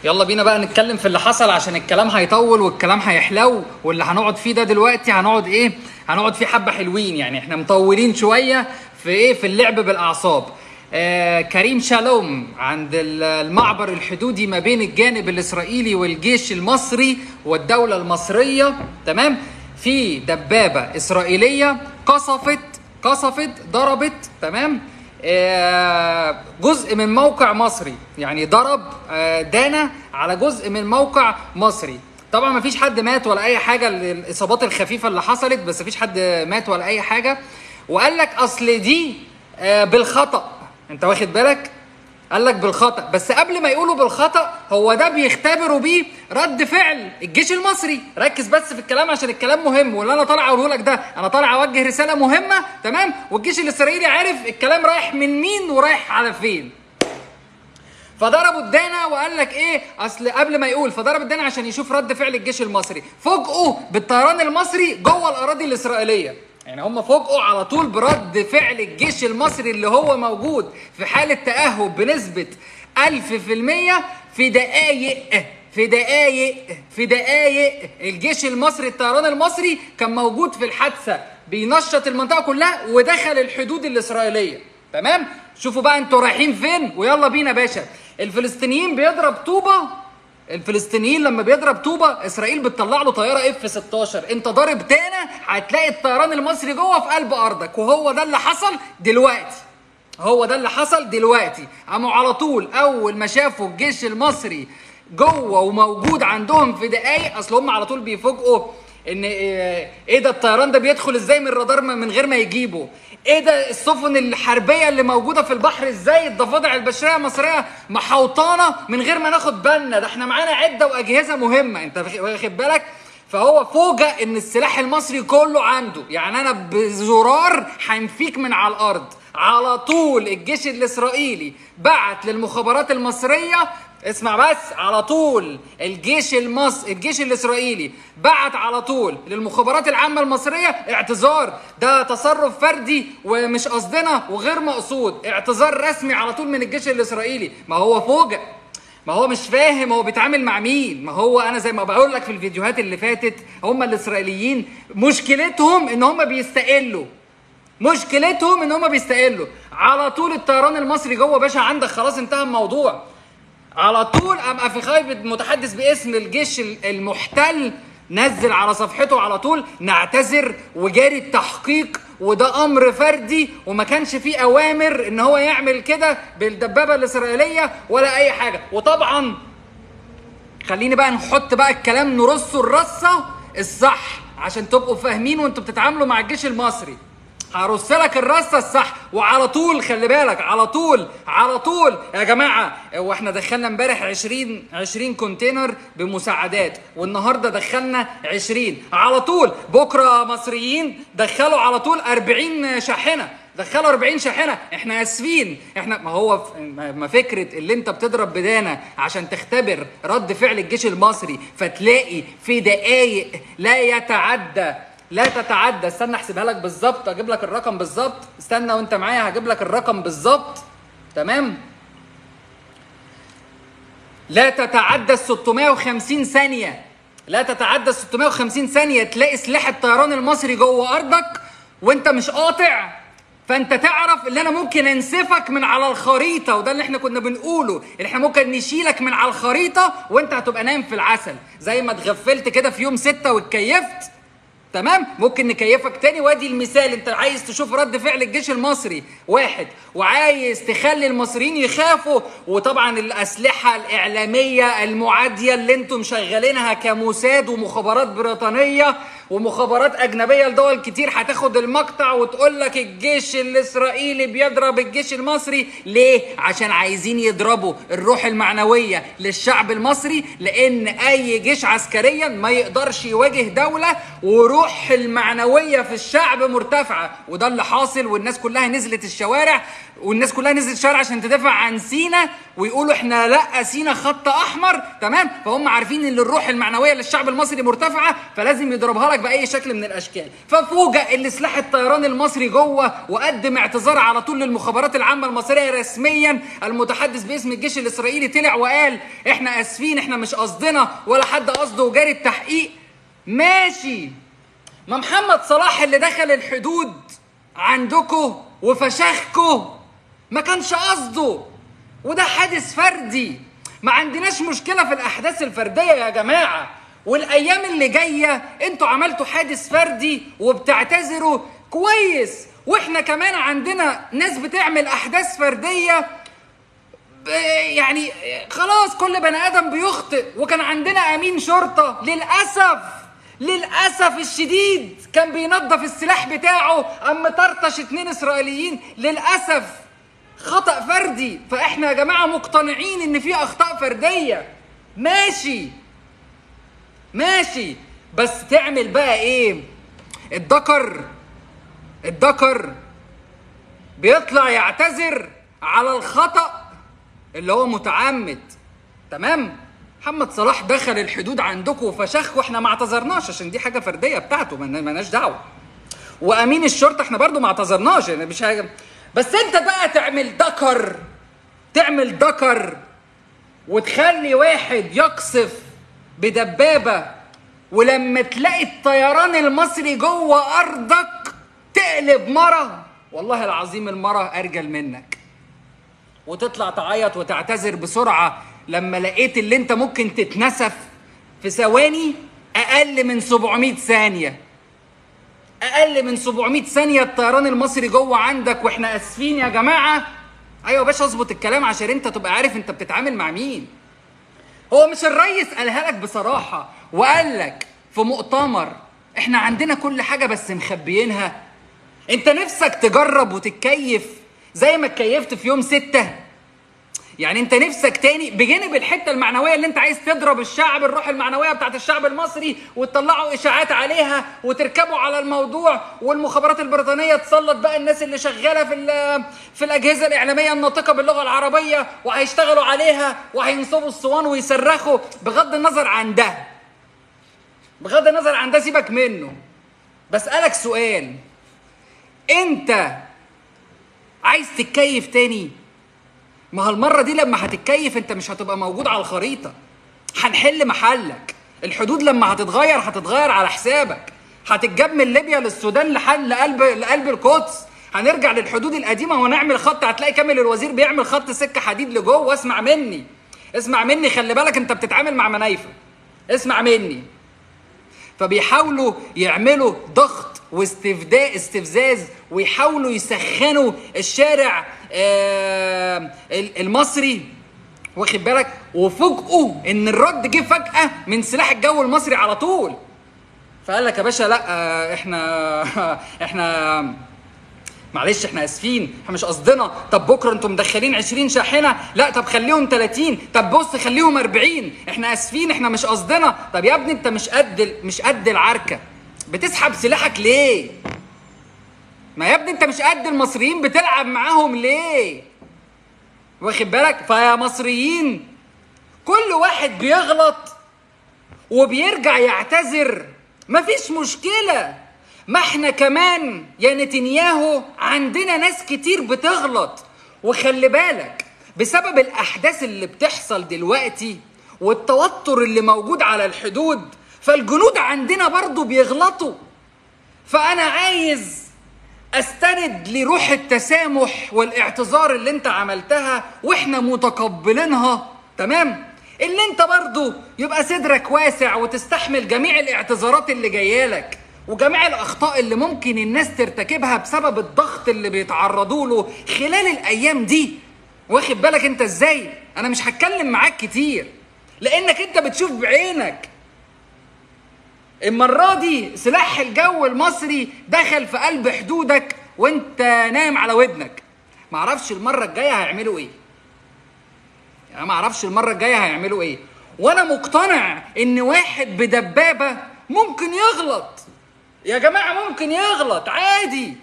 يلا بينا بقى نتكلم في اللي حصل عشان الكلام هيطول والكلام هيحلو، واللي هنقعد فيه ده دلوقتي هنقعد ايه؟ هنقعد فيه حبة حلوين، يعني احنا مطولين شوية في ايه؟ في اللعب بالأعصاب. كريم شالوم عند المعبر الحدودي ما بين الجانب الإسرائيلي والجيش المصري والدولة المصرية، تمام؟ في دبابة إسرائيلية قصفت ضربت، تمام؟ جزء من موقع مصري، يعني ضرب دانا على جزء من موقع مصري. طبعا ما فيش حد مات ولا اي حاجه، الاصابات الخفيفه اللي حصلت، بس ما فيش حد مات ولا اي حاجه. وقال لك اصل دي بالخطأ، انت واخد بالك؟ قال لك بالخطأ، بس قبل ما يقولوا بالخطأ هو ده بيختبروا بيه رد فعل الجيش المصري. ركز بس في الكلام عشان الكلام مهم، واللي انا طالع اقوله لك ده انا طالع اوجه رسالة مهمة، تمام؟ والجيش الاسرائيلي عارف الكلام رايح من مين ورايح على فين. فضربوا الدانا وقال لك ايه؟ اصل قبل ما يقول فضرب الدانا عشان يشوف رد فعل الجيش المصري، فوجئوا بالطيران المصري جوه الاراضي الاسرائيليه. يعني هم فوجئوا على طول برد فعل الجيش المصري اللي هو موجود في حالة تأهب بنسبة 1000% في دقايق الجيش المصري الطيران المصري كان موجود في الحادثة، بينشط المنطقة كلها ودخل الحدود الإسرائيلية، تمام؟ شوفوا بقى انتوا رايحين فين، ويلا بينا باشا. الفلسطينيين بيضرب طوبة، الفلسطينيين لما بيضرب طوبة اسرائيل بتطلع له طيارة F-16. انت ضارب دانا هتلاقي الطيران المصري جوه في قلب ارضك، وهو ده اللي حصل دلوقتي. قاموا على طول اول ما شافوا الجيش المصري جوه وموجود عندهم في دقايق، اصل هم على طول بيفوجئوا ان ايه ده الطيران ده بيدخل ازاي من الرادار من غير ما يجيبه، ايه ده السفن الحربيه اللي موجوده في البحر ازاي الضفادع البشريه المصريه محوطانه من غير ما ناخد بالنا، ده احنا معانا عده واجهزه مهمه، انت واخد بالك؟ فهو فوجئ ان السلاح المصري كله عنده، يعني انا بزرار هنفيك من على الارض. على طول الجيش الاسرائيلي بعت للمخابرات المصريه، اسمع بس، على طول الجيش الاسرائيلي بعت على طول للمخابرات العامه المصريه اعتذار، ده تصرف فردي ومش قصدنا وغير مقصود، اعتذار رسمي على طول من الجيش الاسرائيلي. ما هو فوجئ، ما هو مش فاهم هو بيتعامل مع مين. ما هو انا زي ما بقول لك في الفيديوهات اللي فاتت، هم الاسرائيليين مشكلتهم ان هم بيستقلوا، على طول الطيران المصري جوه باشا عندك، خلاص انتهى الموضوع. على طول قام افخاي متحدث باسم الجيش المحتل نزل على صفحته على طول نعتذر وجاري التحقيق، وده امر فردي وما كانش فيه اوامر ان هو يعمل كده بالدبابه الاسرائيليه ولا اي حاجه. وطبعا خليني بقى نحط بقى الكلام نرصه الرصه الصح عشان تبقوا فاهمين وانتوا بتتعاملوا مع الجيش المصري. هرص لك الرصه الصح، وعلى طول خلي بالك، على طول يا جماعه. واحنا دخلنا امبارح 20 كونتينر بمساعدات، والنهارده دخلنا 20 على طول. بكره مصريين دخلوا على طول 40 شاحنه، دخلوا 40 شاحنه. احنا اسفين، احنا ما هو ما فكره اللي انت بتضرب بدانا عشان تختبر رد فعل الجيش المصري، فتلاقي في دقائق لا تتعدى، استنى احسبها لك بالظبط، اجيب لك الرقم بالظبط، استنى وانت معايا هجيب لك الرقم بالظبط، تمام؟ لا تتعدى 650 ثانية تلاقي سلاح الطيران المصري جوه ارضك وانت مش قاطع. فانت تعرف اللي انا ممكن انسفك من على الخريطة، وده اللي احنا كنا بنقوله، اللي احنا ممكن نشيلك من على الخريطة وانت هتبقى نايم في العسل زي ما اتغفلت كده في يوم 6 واتكيفت، تمام؟ ممكن نكيفك تاني. وادي المثال، انت عايز تشوف رد فعل الجيش المصري واحد، وعايز تخلي المصريين يخافوا، وطبعا الاسلحه الاعلاميه المعاديه اللي انتم مشغلينها كموساد ومخابرات بريطانيه ومخابرات اجنبيه لدول كتير هتاخد المقطع وتقول لك الجيش الاسرائيلي بيضرب الجيش المصري. ليه؟ عشان عايزين يضربوا الروح المعنويه للشعب المصري، لان اي جيش عسكريا ما يقدرش يواجه دوله وروح المعنويه في الشعب مرتفعه، وده اللي حاصل. والناس كلها نزلت الشوارع عشان تدافع عن سينا، ويقولوا احنا لا سينا خط احمر، تمام؟ فهم عارفين ان الروح المعنويه للشعب المصري مرتفعه، فلازم يضربها لك باي شكل من الاشكال. ففوجئ ان سلاح الطيران المصري جوه، وقدم اعتذار على طول للمخابرات العامه المصريه رسميا. المتحدث باسم الجيش الاسرائيلي طلع وقال احنا اسفين، احنا مش قصدنا ولا حد قصده وجاري التحقيق. ماشي، ما محمد صلاح اللي دخل الحدود عندكم وفشخكم ما كانش قصده، وده حادث فردي. ما عندناش مشكله في الاحداث الفرديه يا جماعه، والايام اللي جايه انتوا عملتوا حادث فردي وبتعتذروا كويس، واحنا كمان عندنا ناس بتعمل احداث فرديه. يعني خلاص كل بني ادم بيخطئ. وكان عندنا امين شرطه للاسف الشديد كان بينظف السلاح بتاعه، قام مطرطش 2 اسرائيليين. للاسف خطأ فردي. فاحنا يا جماعه مقتنعين ان في اخطاء فرديه، ماشي، بس تعمل بقى ايه؟ الدكر بيطلع يعتذر على الخطأ اللي هو متعمد. تمام؟ محمد صلاح دخل الحدود عندكم وفشخ، واحنا ما اعتذرناش عشان دي حاجه فرديه بتاعته، مالناش دعوه. وامين الشرطه احنا برضو ما اعتذرناش، يعني مش حاجه. بس انت بقى تعمل دكر وتخلي واحد يقصف بدبابه، ولما تلاقي الطيران المصري جوه ارضك تقلب مره. والله العظيم المره ارجل منك، وتطلع تعيط وتعتذر بسرعه لما لقيت اللي انت ممكن تتنسف في ثواني. اقل من 700 ثانيه الطيران المصري جوه عندك، واحنا اسفين يا جماعه. ايوه يا باشا، اظبط الكلام عشان انت تبقى عارف انت بتتعامل مع مين. هو مش الريس قالها لك بصراحه وقال لك في مؤتمر احنا عندنا كل حاجه بس مخبيينها؟ انت نفسك تجرب وتتكيف زي ما اتكيفت في يوم 6؟ يعني انت نفسك تاني بجانب الحته المعنويه اللي انت عايز تضرب الشعب، الروح المعنويه بتاعت الشعب المصري، وتطلعوا اشاعات عليها وتركبوا على الموضوع، والمخابرات البريطانيه تسلط بقى الناس اللي شغاله في الاجهزه الاعلاميه الناطقه باللغه العربيه، وهيشتغلوا عليها وهينصبوا الصوان ويصرخوا. بغض النظر عن ده سيبك منه. بسألك سؤال، انت عايز تتكيف تاني؟ ما هالمرة دي لما هتتكيف انت مش هتبقى موجود على الخريطة، هنحل محلك. الحدود لما هتتغير على حسابك. هتتجاب من ليبيا للسودان لقلب القدس. هنرجع للحدود القديمة ونعمل خط. هتلاقي كامل الوزير بيعمل خط سكة حديد لجوه. اسمع مني، خلي بالك انت بتتعامل مع منايفة. اسمع مني. فبيحاولوا يعملوا ضغط واستفزاز، ويحاولوا يسخنوا الشارع المصري، واخد بالك؟ وفوجئوا ان الرد جه فجأة من سلاح الجو المصري على طول. فقال لك يا باشا لا، احنا معلش، احنا اسفين، احنا مش قصدنا. طب بكره انتم مدخلين 20 شاحنه، لا طب خليهم 30، طب بص خليهم 40، احنا اسفين، احنا مش قصدنا. طب يا ابني انت مش قد العركه، بتسحب سلاحك ليه؟ ما يا ابني انت مش قد المصريين، بتلعب معاهم ليه؟ واخد بالك؟ فيا مصريين، كل واحد بيغلط وبيرجع يعتذر، مفيش مشكله. ما احنا كمان يا نتنياهو عندنا ناس كتير بتغلط. وخلي بالك بسبب الاحداث اللي بتحصل دلوقتي والتوتر اللي موجود على الحدود، فالجنود عندنا برضو بيغلطوا. فانا عايز استند لروح التسامح والاعتذار اللي انت عملتها واحنا متقبلينها. تمام؟ اللي انت برضو يبقى صدرك واسع وتستحمل جميع الاعتذارات اللي جايالك وجميع الاخطاء اللي ممكن الناس ترتكبها بسبب الضغط اللي بيتعرضوا له خلال الايام دي. واخد بالك انت ازاي؟ انا مش هتكلم معاك كتير لانك انت بتشوف بعينك. المره دي سلاح الجو المصري دخل في قلب حدودك وانت نايم على ودنك. معرفش المره الجايه هيعملوا ايه. وانا مقتنع ان واحد بدبابه ممكن يغلط يا جماعه، ممكن يغلط عادي.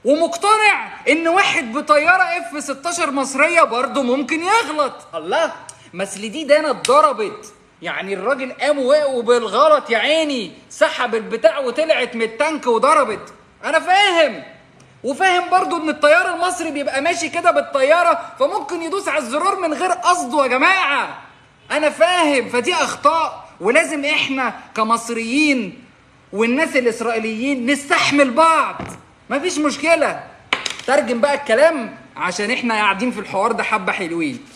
ومقتنع ان واحد بطياره F-16 مصريه برضه ممكن يغلط. الله، مثل دي دانا اتضربت يعني الراجل قام وبالغلط يا عيني سحب البتاع وطلعت من التانك وضربت. انا فاهم، وفاهم برضو ان الطيار المصري بيبقى ماشي كده بالطياره فممكن يدوس على الزرار من غير قصده يا جماعه. انا فاهم، فدي اخطاء ولازم احنا كمصريين والناس الاسرائيليين نستحمل بعض، مفيش مشكله. ترجم بقى الكلام عشان احنا قاعدين في الحوار ده حبه حلوين.